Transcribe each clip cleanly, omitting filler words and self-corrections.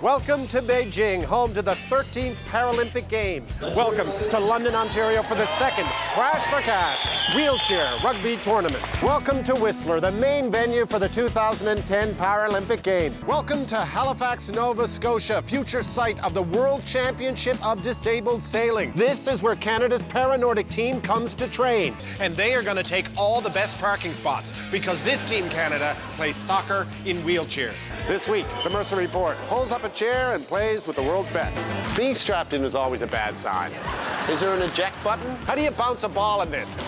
Welcome to Beijing, home to the 13th Paralympic Games. Welcome to London, Ontario for the second Crash for Cash wheelchair rugby tournament. Welcome to Whistler, the main venue for the 2010 Paralympic Games. Welcome to Halifax, Nova Scotia, future site of the World Championship of Disabled Sailing. This is where Canada's Paranordic team comes to train. And they are going to take all the best parking spots because this Team Canada plays soccer in wheelchairs. This week, the Mercer Report pulls up a chair and plays with the world's best. Being strapped in is always a bad sign. Is there an eject button? How do you bounce a ball in this?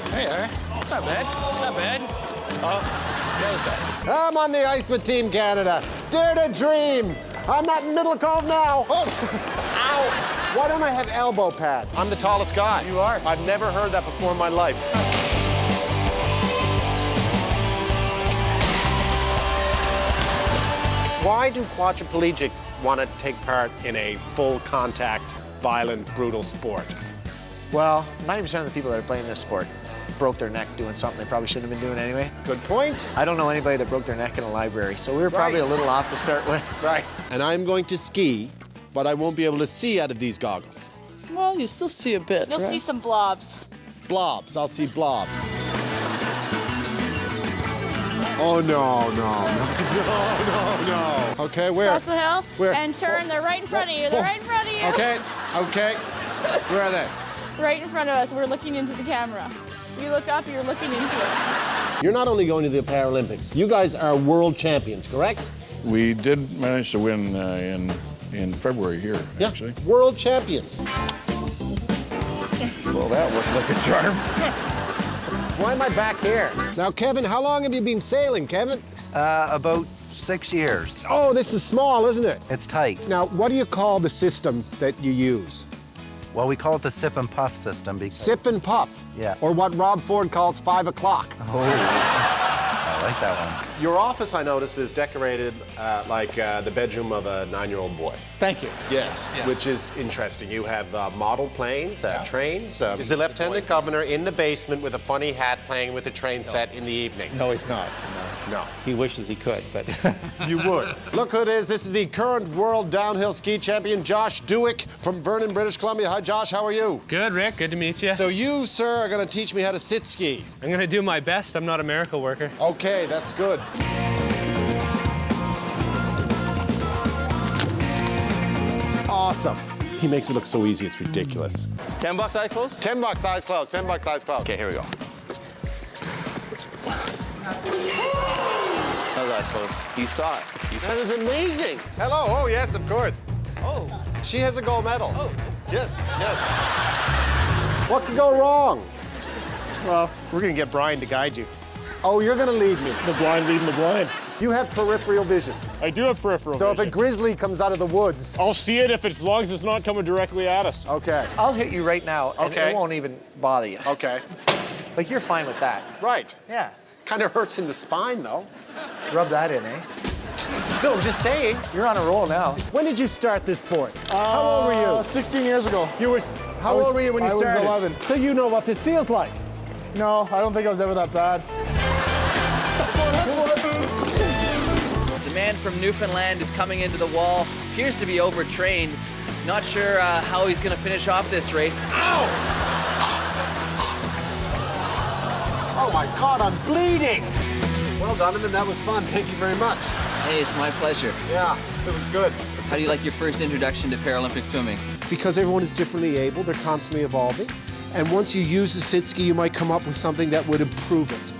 Hey, it's not bad. Not bad. Oh, that was bad. I'm on the ice with Team Canada. Dare to dream. I'm not in Middle Cove now. Oh. Ow. Why don't I have elbow pads? I'm the tallest guy. You are. I've never heard that before in my life. Why do quadriplegics want to take part in a full contact, violent, brutal sport? Well, 90% of the people that are playing this sport broke their neck doing something they probably shouldn't have been doing anyway. Good point. I don't know anybody that broke their neck in a library, so we were probably a little off to start with. Right. And I'm going to ski, but I won't be able to see out of these goggles. Well, you still see a bit. You'll see some blobs. Blobs, I'll see blobs. Oh, no, no. Okay, where? Cross the hill Where? and turn. They're right in front of you. They're right in front of you. Okay. Where are they? Right in front of us. We're looking into the camera. You look up, you're looking into it. You're not only going to the Paralympics, you guys are world champions, correct? We did manage to win in February here, actually. World champions. Well, that looked like a charm. Why am I back here? Now, Kevin, how long have you been sailing, Kevin? About 6 years. Oh, this is small, isn't it? It's tight. Now, what do you call the system that you use? Well, we call it the sip and puff system because... Sip and puff. Yeah. Or what Rob Ford calls 5 o'clock. Oh, I like that one. Your office, I notice, is decorated like the bedroom of a 9-year-old boy. Thank you. Yes. Which is interesting. You have model planes, trains. Is the Lieutenant Governor in the basement with a funny hat playing with a train set in the evening? No, he's not. No. He wishes he could, but... You would. Look who it is. This is the current world downhill ski champion, Josh Dewick from Vernon, British Columbia. Hi, Josh. How are you? Good, Rick. Good to meet you. So you, sir, are going to teach me how to sit ski. I'm going to do my best. I'm not a miracle worker. Okay, that's good. Awesome. He makes it look so easy, it's ridiculous. $10 eyes closed? $10 eyes closed, $10 eyes closed. Okay, here we go. Those eyes closed. You saw it. That is amazing. Hello, oh yes, of course. Oh. She has a gold medal. Oh. Yes. What could go wrong? Well, we're gonna get Brian to guide you. Oh, you're gonna lead me. The blind leading the blind. You have peripheral vision. I do have peripheral So vision. if a grizzly comes out of the woods. I'll see it as long as it's not coming directly at us. Okay. I'll hit you right now, and Okay. it won't even bother you. Okay. Like, you're fine with that. Right. Yeah. Kind of hurts in the spine, though. Rub that in, eh? No, I'm just saying. You're on a roll now. When did you start this sport? How old were you? 16 years ago. You were. How old were you when you started? I was 11. So you know what this feels like. No, I don't think I was ever that bad. The man from Newfoundland is coming into the wall. Appears to be overtrained. Not sure how he's going to finish off this race. Ow! Oh my God, I'm bleeding. Well, Donovan, that was fun. Thank you very much. Hey, it's my pleasure. Yeah, it was good. How do you like your first introduction to Paralympic swimming? Because everyone is differently able, they're constantly evolving. And once you use the sit ski, you might come up with something that would improve it.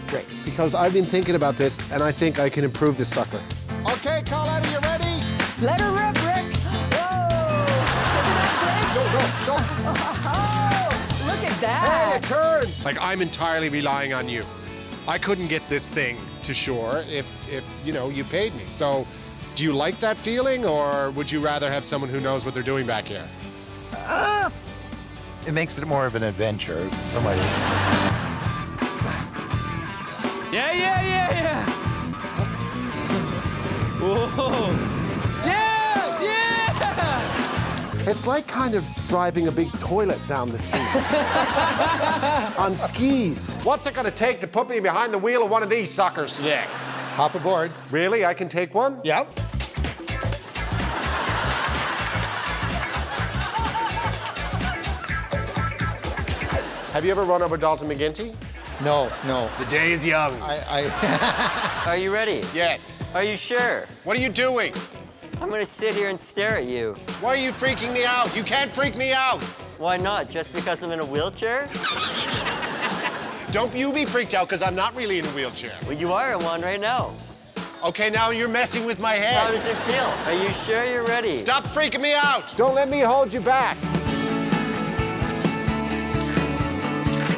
Great. Because I've been thinking about this, and I think I can improve this sucker. Okay, Carletta, you ready? Let her rip, Rick. Whoa! Go. Oh, look at Hey, that. it turns. Like, I'm entirely relying on you. I couldn't get this thing to shore if you paid me. So, do you like that feeling, or would you rather have someone who knows what they're doing back here? It makes it more of an adventure. Somebody. Yeah. Whoa. Yeah. It's like kind of driving a big toilet down the street. On skis. What's it gonna take to put me behind the wheel of one of these suckers? Hop aboard. Really? I can take one? Yep. Have you ever run over Dalton McGuinty? No, no. The day is young. Are you ready? Yes. Are you sure? What are you doing? I'm gonna sit here and stare at you. Why are you freaking me out? You can't freak me out. Why not? Just because I'm in a wheelchair? Don't you be freaked out, because I'm not really in a wheelchair. Well, you are in one right now. Okay, now you're messing with my head. How does it feel? Are you sure you're ready? Stop freaking me out. Don't let me hold you back.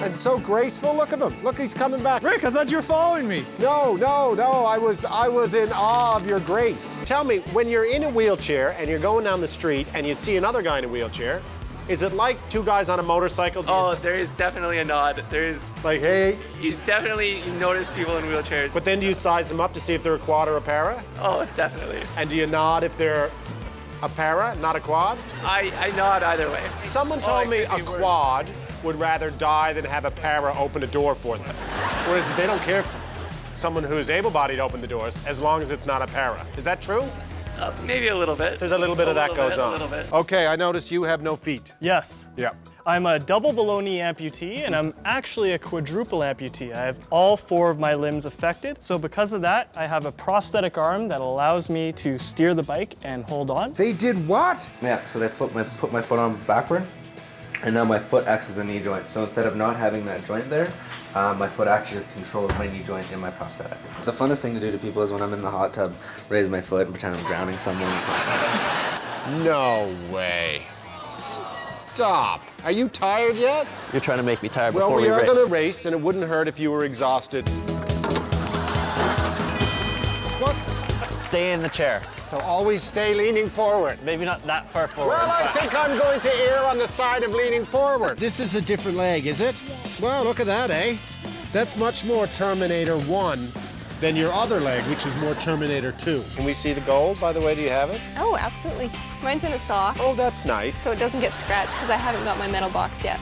And so graceful, look at him. Look, he's coming back. Rick, I thought you were following me. No, I was in awe of your grace. Tell me, when you're in a wheelchair and you're going down the street and you see another guy in a wheelchair, is it like two guys on a motorcycle? Oh, there is definitely a nod. There is, Like, hey. you notice people in wheelchairs. But then do you size them up to see if they're a quad or a para? Oh, definitely. And do you nod if they're a para, not a quad? I nod either way. Someone told me a quad would rather die than have a para open a door for them. Whereas they don't care if someone who is able-bodied open the doors, as long as it's not a para. Is that true? Maybe a little bit. There's a little bit of that goes on. A little bit. Okay, I notice you have no feet. Yes. Yeah. I'm a double below knee amputee, and I'm actually a quadruple amputee. I have all 4 of my limbs affected. So because of that, I have a prosthetic arm that allows me to steer the bike and hold on. They did what? Yeah, so they put my foot on backward, and now my foot acts as a knee joint. So instead of not having that joint there, my foot actually controls my knee joint in my prosthetic. The funnest thing to do to people is when I'm in the hot tub, raise my foot and pretend I'm drowning someone. No way. Stop. Are you tired yet? You're trying to make me tired Well, before we we are race. going to race, and it wouldn't hurt if you were exhausted. What? Stay in the chair. So always stay leaning forward. Maybe not that far forward. Well, I think I'm going to err on the side of leaning forward. This is a different leg, is it? Well, look at that, eh? That's much more Terminator 1 than your other leg, which is more Terminator 2. Can we see the goal, by the way? Do you have it? Oh, absolutely. Mine's in a sock. Oh, that's nice. So it doesn't get scratched because I haven't got my metal box yet.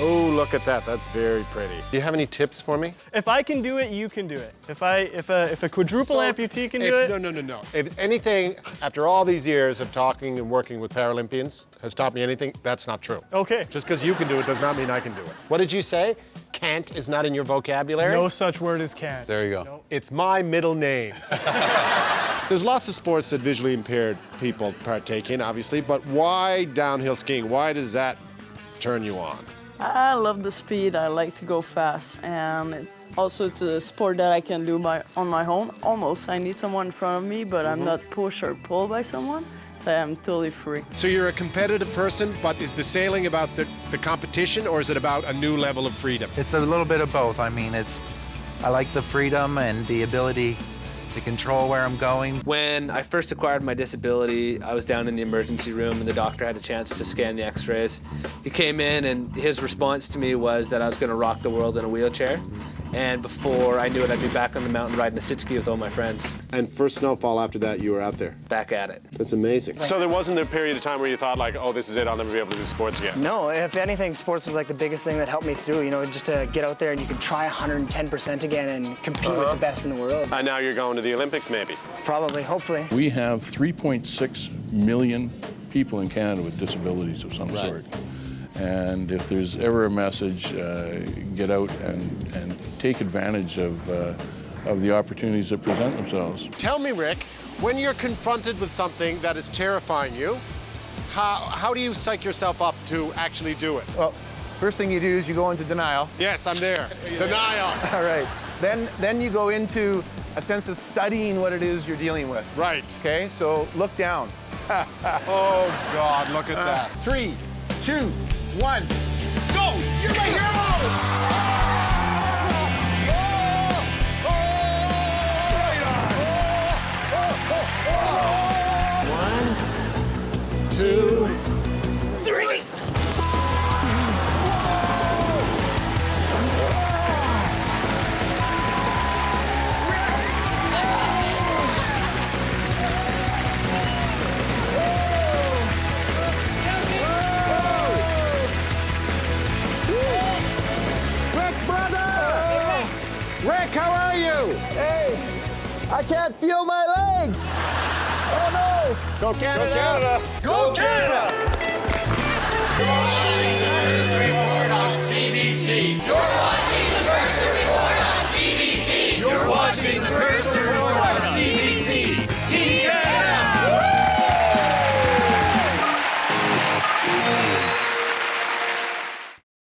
Oh, look at that. That's very pretty. Do you have any tips for me? If I can do it, you can do it. If a quadruple amputee can do it. No. If anything, after all these years of talking and working with Paralympians has taught me anything, that's not true. Okay. Just because you can do it does not mean I can do it. What did you say? Can't is not in your vocabulary? No such word as can't. There you go. Nope. It's my middle name. There's lots of sports that visually impaired people partake in, obviously, but why downhill skiing? Why does that turn you on? I love the speed. I like to go fast, and also it's a sport that I can do on my own. Almost, I need someone in front of me, but I'm not pushed or pulled by someone, so I'm totally free. So you're a competitive person, but is the sailing about the competition, or is it about a new level of freedom? It's a little bit of both. I mean, I like the freedom and the ability to control where I'm going. When I first acquired my disability, I was down in the emergency room and the doctor had a chance to scan the x-rays. He came in and his response to me was that I was going to rock the world in a wheelchair. And before I knew it, I'd be back on the mountain riding a sit ski with all my friends. And first snowfall after that, you were out there. Back at it. That's amazing. So there wasn't a period of time where you thought like, oh, this is it, I'll never be able to do sports again? No, if anything, sports was like the biggest thing that helped me through, you know, just to get out there and you can try 110% again and compete with the best in the world. And now you're going to the Olympics, maybe? Probably, hopefully. We have 3.6 million people in Canada with disabilities of some sort. And if there's ever a message, get out and take advantage of the opportunities that present themselves. Tell me, Rick, when you're confronted with something that is terrifying you, how do you psych yourself up to actually do it? Well, first thing you do is you go into denial. Yes, I'm there. Denial. All right. Then you go into a sense of studying what it is you're dealing with. Right. Okay, so look down. Oh, God, look at that. 3, 2, 1, go! You're my hero! One, two, three. Rick, how are you? Hey, I can't feel my legs! Oh no! Go Canada! Go Canada!